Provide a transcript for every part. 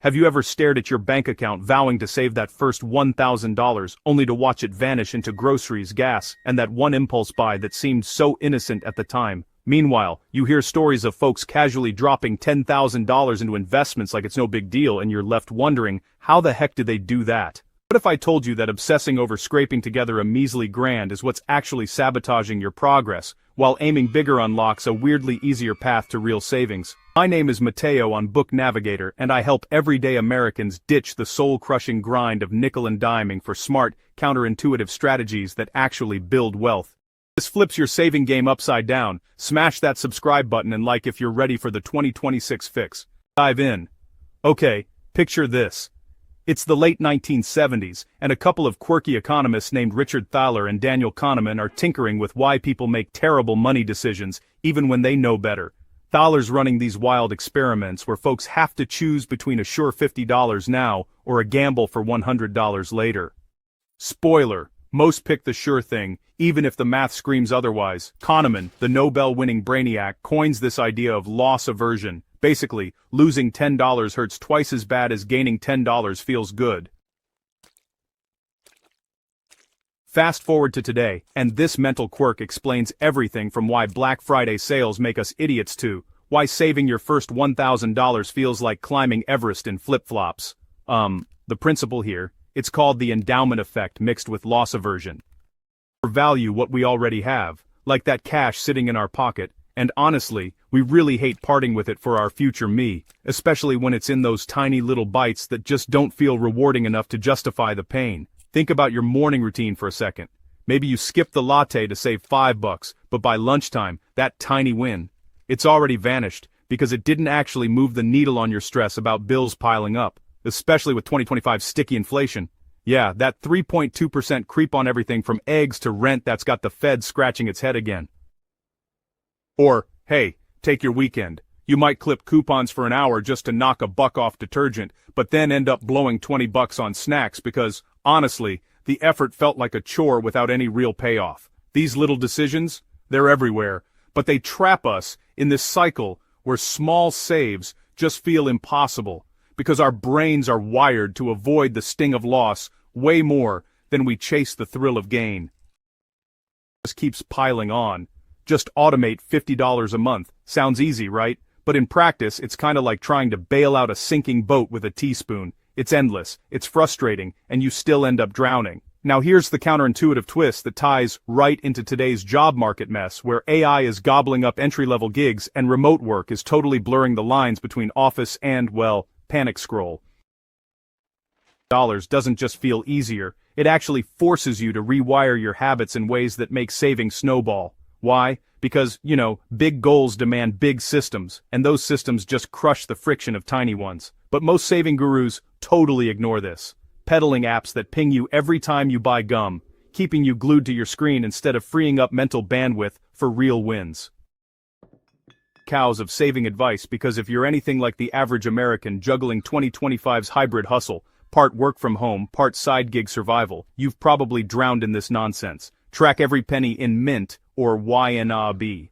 Have you ever stared at your bank account vowing to save that first $1,000 only to watch it vanish into groceries, gas, and that one impulse buy that seemed so innocent at the time? Meanwhile, you hear stories of folks casually dropping $10,000 into investments like it's no big deal, and you're left wondering, how the heck did they do that? What if I told you that obsessing over scraping together a measly grand is what's actually sabotaging your progress, while aiming bigger unlocks a weirdly easier path to real savings? My name is Mateo on Book Navigator, and I help everyday Americans ditch the soul-crushing grind of nickel and diming for smart, counterintuitive strategies that actually build wealth. This flips your saving game upside down. Smash that subscribe button and like if you're ready for the 2026 fix. Dive in. Okay, picture this. It's the late 1970s, and a couple of quirky economists named Richard Thaler and Daniel Kahneman are tinkering with why people make terrible money decisions, even when they know better. Thaler's running these wild experiments where folks have to choose between a sure $50 now or a gamble for $100 later. Spoiler, most pick the sure thing, even if the math screams otherwise. Kahneman, the Nobel-winning brainiac, coins this idea of loss aversion. Basically, losing $10 hurts twice as bad as gaining $10 feels good. Fast forward to today, and this mental quirk explains everything from why Black Friday sales make us idiots to why saving your first $1,000 feels like climbing Everest in flip-flops. The principle here, it's called the endowment effect mixed with loss aversion. We value what we already have, like that cash sitting in our pocket, and honestly, we really hate parting with it for our future me, especially when it's in those tiny little bites that just don't feel rewarding enough to justify the pain. Think about your morning routine for a second. Maybe you skip the latte to save $5, but by lunchtime, that tiny win, it's already vanished, because it didn't actually move the needle on your stress about bills piling up, especially with 2025 sticky inflation. Yeah, that 3.2% creep on everything from eggs to rent that's got the Fed scratching its head again. Or, hey, take your weekend. You might clip coupons for an hour just to knock $1 off detergent, but then end up blowing $20 on snacks because, honestly, the effort felt like a chore without any real payoff. These little decisions, they're everywhere, but they trap us in this cycle where small saves just feel impossible, because our brains are wired to avoid the sting of loss way more than we chase the thrill of gain. This keeps piling on. Just automate $50 a month. Sounds easy, right? But in practice, it's kinda like trying to bail out a sinking boat with a teaspoon. It's endless, it's frustrating, and you still end up drowning. Now here's the counterintuitive twist that ties right into today's job market mess, where AI is gobbling up entry-level gigs and remote work is totally blurring the lines between office and, well, panic scroll. Dollars doesn't just feel easier, it actually forces you to rewire your habits in ways that make saving snowball. Why? Because, big goals demand big systems, and those systems just crush the friction of tiny ones. But most saving gurus totally ignore this. Peddling apps that ping you every time you buy gum, keeping you glued to your screen instead of freeing up mental bandwidth for real wins. Cows of saving advice, because if you're anything like the average American juggling 2025's hybrid hustle, part work from home, part side gig survival, you've probably drowned in this nonsense. Track every penny in Mint or YNAB.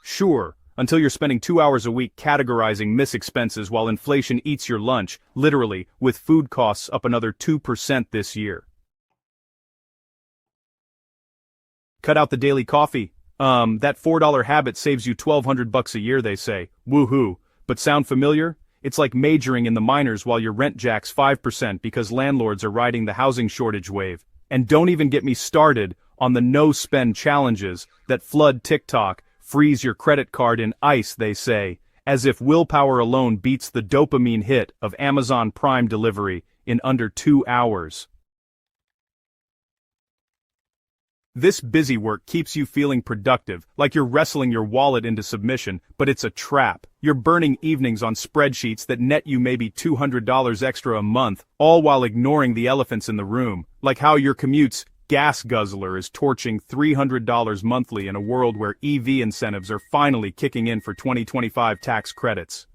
Sure, until you're spending 2 hours a week categorizing mis-expenses while inflation eats your lunch, literally, with food costs up another 2% this year. Cut out the daily coffee. That $4 habit saves you $1,200 a year, they say. Woohoo. But sound familiar? It's like majoring in the minors while your rent jacks 5% because landlords are riding the housing shortage wave. And don't even get me started on the no-spend challenges that flood TikTok, freeze your credit card in ice, they say, as if willpower alone beats the dopamine hit of Amazon Prime delivery in under 2 hours. This busy work keeps you feeling productive, like you're wrestling your wallet into submission, but it's a trap. You're burning evenings on spreadsheets that net you maybe $200 extra a month, all while ignoring the elephants in the room, like how your commute's gas guzzler is torching $300 monthly in a world where EV incentives are finally kicking in for 2025 tax credits.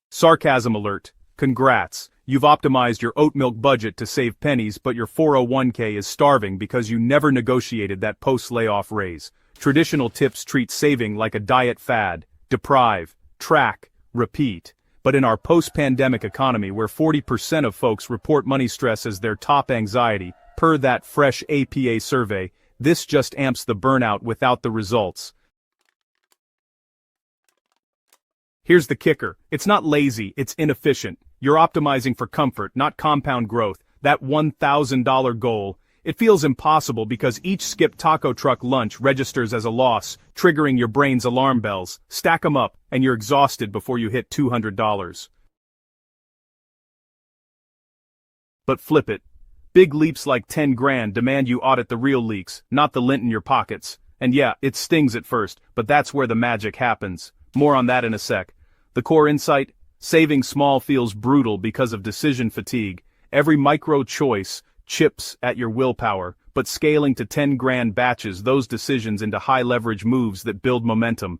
Sarcasm alert. Congrats. You've optimized your oat milk budget to save pennies, but your 401k is starving because you never negotiated that post-layoff raise. Traditional tips treat saving like a diet fad. Deprive, track, repeat. But in our post-pandemic economy where 40% of folks report money stress as their top anxiety, per that fresh APA survey, this just amps the burnout without the results. Here's the kicker. It's not lazy, it's inefficient. You're optimizing for comfort, not compound growth. That $1,000 goal, it feels impossible because each skipped taco truck lunch registers as a loss, triggering your brain's alarm bells. Stack them up, and you're exhausted before you hit $200. But flip it. Big leaps like 10 grand demand you audit the real leaks, not the lint in your pockets. And yeah, it stings at first, but that's where the magic happens. More on that in a sec. The core insight? Saving small feels brutal because of decision fatigue. Every micro choice chips at your willpower, but scaling to 10 grand batches those decisions into high leverage moves that build momentum.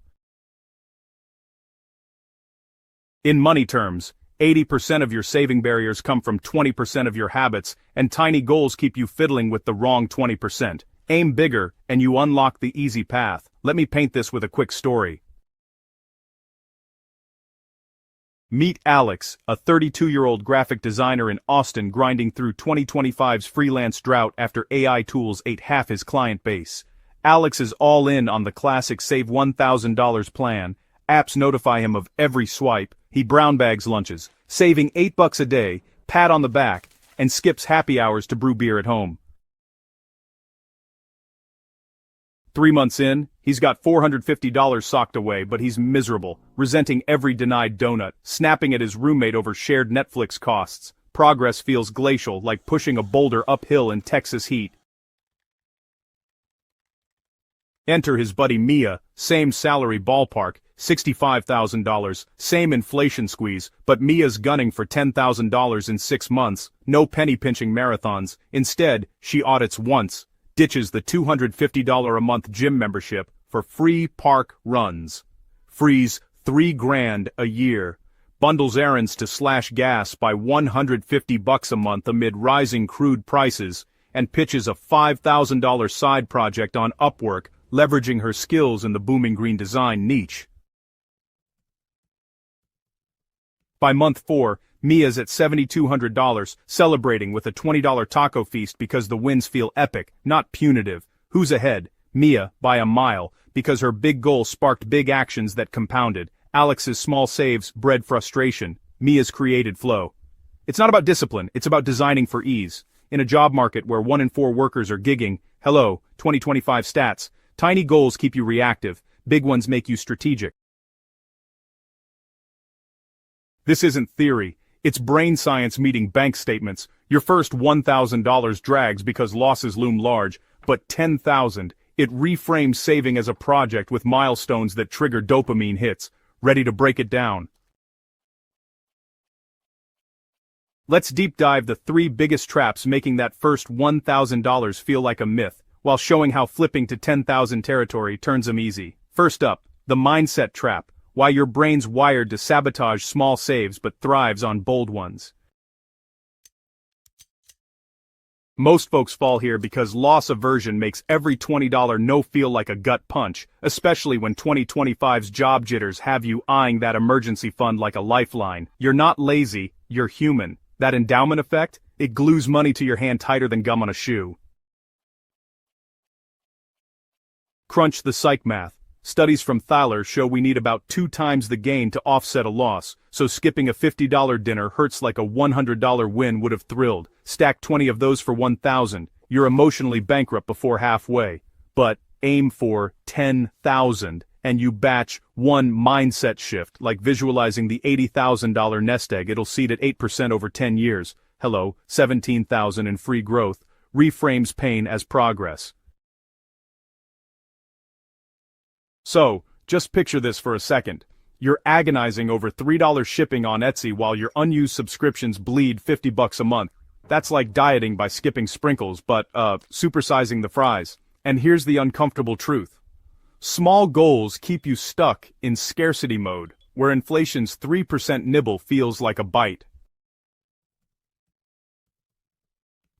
In money terms, 80% of your saving barriers come from 20% of your habits, and tiny goals keep you fiddling with the wrong 20%. Aim bigger, and you unlock the easy path. Let me paint this with a quick story. Meet Alex, a 32-year-old graphic designer in Austin grinding through 2025's freelance drought after AI tools ate half his client base. Alex is all in on the classic save $1,000 plan. Apps notify him of every swipe. He brown bags lunches, saving $8 a day, pat on the back, and skips happy hours to brew beer at home. 3 months in, he's got $450 socked away, but he's miserable, resenting every denied donut, snapping at his roommate over shared Netflix costs. Progress feels glacial, like pushing a boulder uphill in Texas heat. Enter his buddy Mia, same salary ballpark, $65,000, same inflation squeeze, but Mia's gunning for $10,000 in 6 months, no penny-pinching marathons. Instead, she audits once, ditches the $250 a month gym membership for free park runs. Frees $3 grand a year. Bundles errands to slash gas by $150 a month amid rising crude prices, and pitches a $5,000 side project on Upwork, leveraging her skills in the booming green design niche. By month 4, Mia's at $7,200, celebrating with a $20 taco feast because the wins feel epic, not punitive. Who's ahead? Mia, by a mile, because her big goal sparked big actions that compounded. Alex's small saves bred frustration. Mia's created flow. It's not about discipline, it's about designing for ease. In a job market where 1 in 4 workers are gigging, hello, 2025 stats, tiny goals keep you reactive, big ones make you strategic. This isn't theory. It's brain science meeting bank statements. Your first $1,000 drags because losses loom large, but $10,000, it reframes saving as a project with milestones that trigger dopamine hits. Ready to break it down? Let's deep dive the 3 biggest traps making that first $1,000 feel like a myth, while showing how flipping to $10,000 territory turns them easy. First up, the mindset trap. Why your brain's wired to sabotage small saves but thrives on bold ones. Most folks fall here because loss aversion makes every $20 no feel like a gut punch, especially when 2025's job jitters have you eyeing that emergency fund like a lifeline. You're not lazy, you're human. That endowment effect, it glues money to your hand tighter than gum on a shoe. Crunch the psych math. Studies from Thaler show we need about 2 times the gain to offset a loss, so skipping a $50 dinner hurts like a $100 win would have thrilled. Stack 20 of those for $1,000, you're emotionally bankrupt before halfway. But aim for $10,000, and you batch one mindset shift, like visualizing the $80,000 nest egg it'll seed at 8% over 10 years. Hello, $17,000 in free growth, reframes pain as progress. So, just picture this for a second. You're agonizing over $3 shipping on Etsy while your unused subscriptions bleed $50 a month. That's like dieting by skipping sprinkles, but, supersizing the fries. And here's the uncomfortable truth. Small goals keep you stuck in scarcity mode, where inflation's 3% nibble feels like a bite.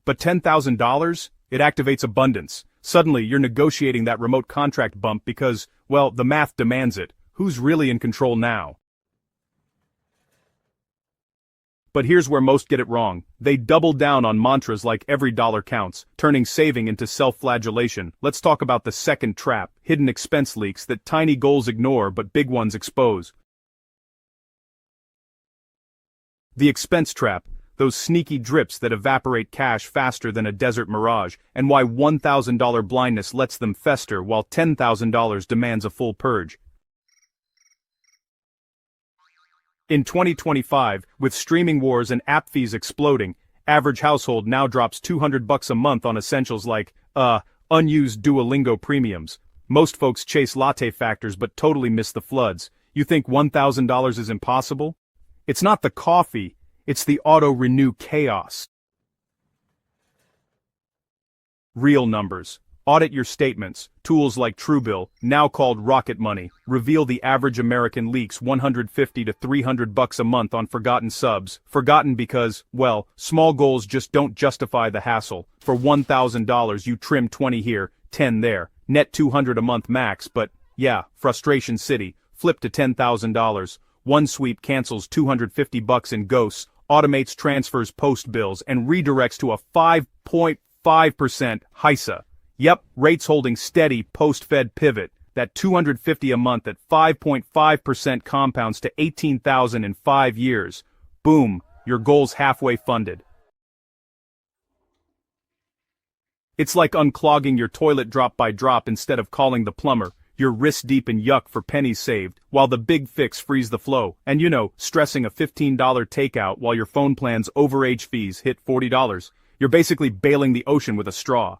But $10,000? It activates abundance. Suddenly, you're negotiating that remote contract bump because, well, the math demands it. Who's really in control now? But here's where most get it wrong. They double down on mantras like every dollar counts, turning saving into self-flagellation. Let's talk about the second trap, hidden expense leaks that tiny goals ignore but big ones expose. The expense trap, those sneaky drips that evaporate cash faster than a desert mirage, and why $1,000 blindness lets them fester while $10,000 demands a full purge. In 2025, with streaming wars and app fees exploding, average household now drops $200 a month on essentials like, unused Duolingo premiums. Most folks chase latte factors but totally miss the floods. You think $1,000 is impossible? It's not the coffee, it's the auto-renew chaos. Real numbers. Audit your statements. Tools like Truebill, now called Rocket Money, reveal the average American leaks $150 to $300 a month on forgotten subs. Forgotten because, well, small goals just don't justify the hassle. For $1,000 you trim 20 here, 10 there. Net $200 a month max, but, yeah, frustration city. Flip to $10,000. One sweep cancels $250 in ghosts, automates transfers post bills, and redirects to a 5.5% HISA. Yep, rates holding steady post-Fed pivot. That $250 a month at 5.5% compounds to $18,000 in 5 years. Boom, your goal's halfway funded. It's like unclogging your toilet drop by drop instead of calling the plumber. You're wrist-deep in yuck for pennies saved, while the big fix frees the flow. And stressing a $15 takeout while your phone plan's overage fees hit $40. You're basically bailing the ocean with a straw.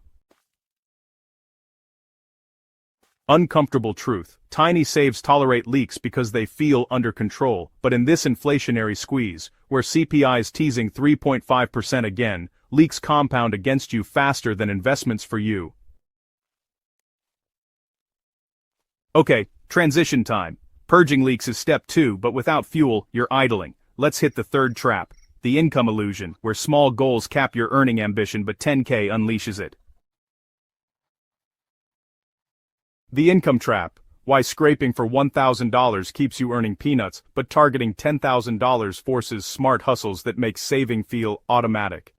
Uncomfortable truth. Tiny saves tolerate leaks because they feel under control, but in this inflationary squeeze, where CPI is teasing 3.5% again, leaks compound against you faster than investments for you. Okay, transition time. Purging leaks is step 2, but without fuel, you're idling. Let's hit the third trap. The income illusion, where small goals cap your earning ambition but 10K unleashes it. The income trap, why scraping for $1,000 keeps you earning peanuts, but targeting $10,000 forces smart hustles that make saving feel automatic.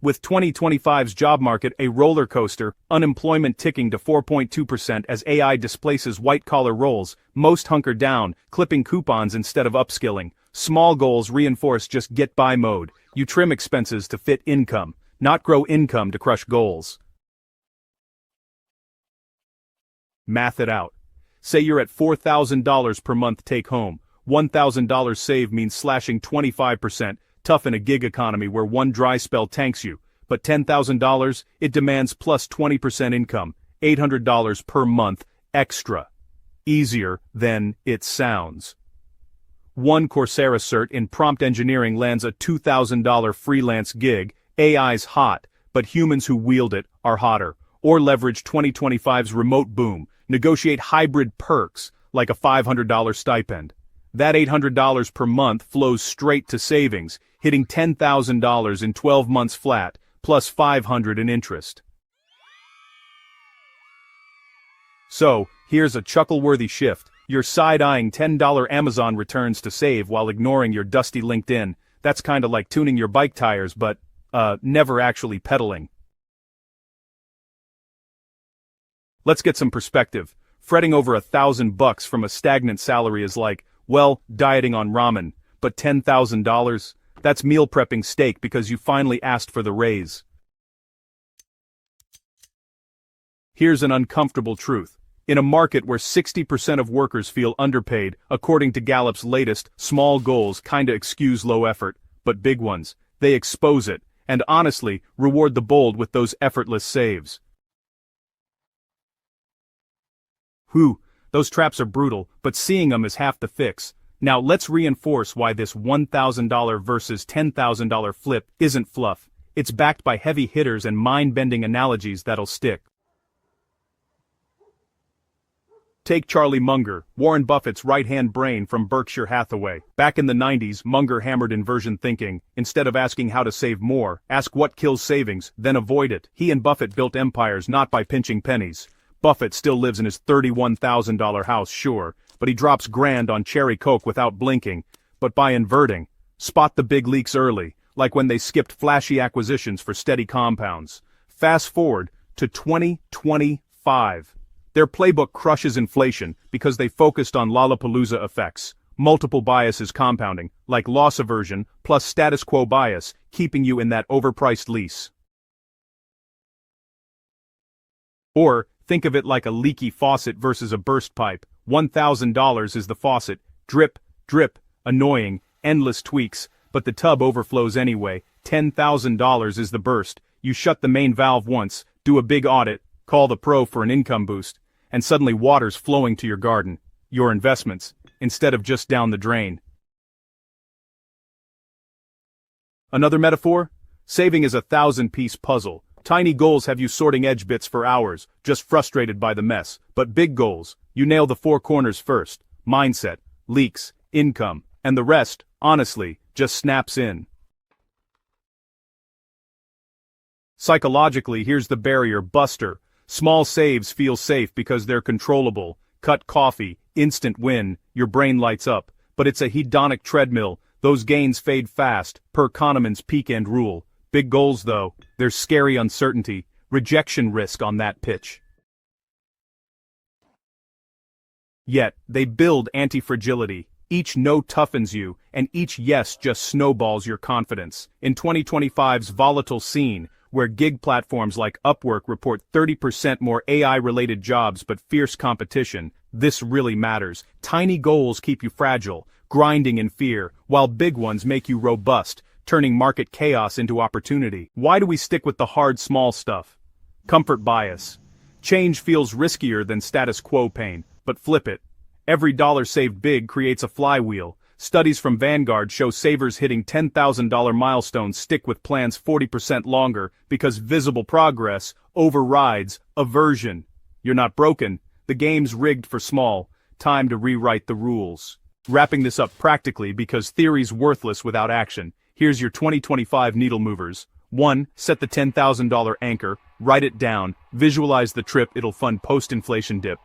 With 2025's job market a roller coaster, unemployment ticking to 4.2% as AI displaces white-collar roles, most hunker down, clipping coupons instead of upskilling. Small goals reinforce just get-by mode. You trim expenses to fit income, not grow income to crush goals. Math it out. Say you're at $4,000 per month take home. $1,000 save means slashing 25%, tough in a gig economy where one dry spell tanks you. But $10,000, it demands plus 20% income, $800 per month, extra. Easier than it sounds. One Coursera cert in prompt engineering lands a $2,000 freelance gig. AI's hot, but humans who wield it are hotter. Or leverage 2025's remote boom. Negotiate hybrid perks, like a $500 stipend. That $800 per month flows straight to savings, hitting $10,000 in 12 months flat, plus $500 in interest. So, here's a chuckle-worthy shift. You're side-eyeing $10 Amazon returns to save while ignoring your dusty LinkedIn. That's kinda like tuning your bike tires but, never actually pedaling. Let's get some perspective. Fretting over $1,000 from a stagnant salary is like, well, dieting on ramen. But $10,000? That's meal prepping steak because you finally asked for the raise. Here's an uncomfortable truth. In a market where 60% of workers feel underpaid, according to Gallup's latest, small goals kinda excuse low effort, but big ones, they expose it, and honestly, reward the bold with those effortless saves. Whew, those traps are brutal, but seeing them is half the fix. Now let's reinforce why this $1,000 versus $10,000 flip isn't fluff. It's backed by heavy hitters and mind-bending analogies that'll stick. Take Charlie Munger, Warren Buffett's right-hand brain from Berkshire Hathaway. Back in the 90s, Munger hammered inversion thinking. Instead of asking how to save more, ask what kills savings, then avoid it. He and Buffett built empires not by pinching pennies. Buffett still lives in his $31,000 house, sure, but but he drops grand on cherry coke without blinking. But by inverting, spot the big leaks early, like when they skipped flashy acquisitions for steady compounds. Fast forward to 2025. Their playbook crushes inflation because they focused on Lollapalooza effects, multiple biases compounding, like loss aversion plus status quo bias, keeping you in that overpriced lease. Or, think of it like a leaky faucet versus a burst pipe. $1,000 is the faucet, drip, drip, annoying, endless tweaks, but the tub overflows anyway. $10,000 is the burst. You shut the main valve once, do a big audit, call the pro for an income boost, and suddenly water's flowing to your garden, your investments, instead of just down the drain. Another metaphor? Saving is a 1,000-piece puzzle. Tiny goals have you sorting edge bits for hours, just frustrated by the mess. But big goals, you nail the four corners first. Mindset, leaks, income, and the rest, honestly, just snaps in. Psychologically, here's the barrier buster. Small saves feel safe because they're controllable. Cut coffee, instant win, your brain lights up. But it's a hedonic treadmill. Those gains fade fast, per Kahneman's peak end rule. Big goals though, there's scary uncertainty, rejection risk on that pitch. Yet, they build anti-fragility. Each no toughens you, and each yes just snowballs your confidence. In 2025's volatile scene, where gig platforms like Upwork report 30% more AI-related jobs but fierce competition, this really matters. Tiny goals keep you fragile, grinding in fear, while big ones make you robust, turning market chaos into opportunity. Why do we stick with the hard small stuff? Comfort bias. Change feels riskier than status quo pain, but flip it. Every dollar saved big creates a flywheel. Studies from Vanguard show savers hitting $10,000 milestones stick with plans 40% longer because visible progress overrides aversion. You're not broken. The game's rigged for small. Time to rewrite the rules. Wrapping this up practically because theory's worthless without action. Here's your 2025 needle movers. 1. Set the $10,000 anchor, write it down, visualize the trip it'll fund post-inflation dip.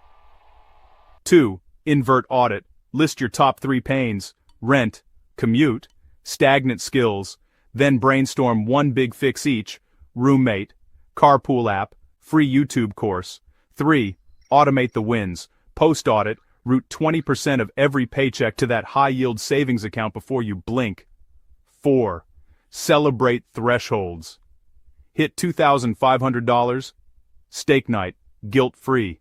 2. Invert audit, list your top 3 pains, rent, commute, stagnant skills, then brainstorm one big fix each, roommate, carpool app, free YouTube course. 3. Automate the wins, post-audit, route 20% of every paycheck to that high-yield savings account before you blink. 4. Celebrate thresholds. Hit $2,500? Steak night, guilt-free.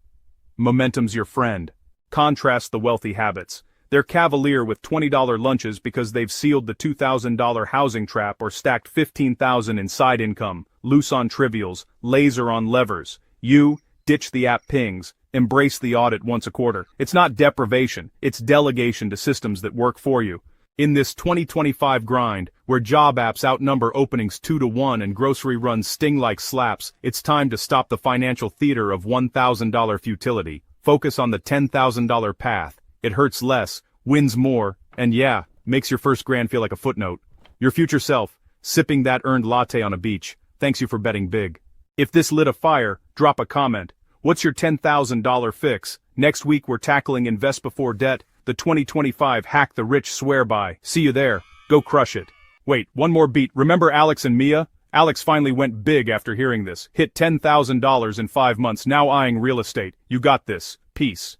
Momentum's your friend. Contrast the wealthy habits. They're cavalier with $20 lunches because they've sealed the $2,000 housing trap or stacked $15,000 in side income, loose on trivials, laser on levers. You, ditch the app pings, embrace the audit once a quarter. It's not deprivation, it's delegation to systems that work for you. In this 2025 grind, where job apps outnumber openings 2-to-1 and grocery runs sting like slaps, it's time to stop the financial theater of $1,000 futility. Focus on the $10,000 path. It hurts less, wins more, and yeah, makes your first grand feel like a footnote. Your future self, sipping that earned latte on a beach. Thanks you for betting big. If this lit a fire, drop a comment. What's your $10,000 fix? Next week we're tackling invest before debt, the 2025 hack the rich swear by. See you there. Go crush it. Wait, one more beat. Remember Alex and Mia? Alex finally went big after hearing this. Hit $10,000 in 5 months, now eyeing real estate. You got this. Peace.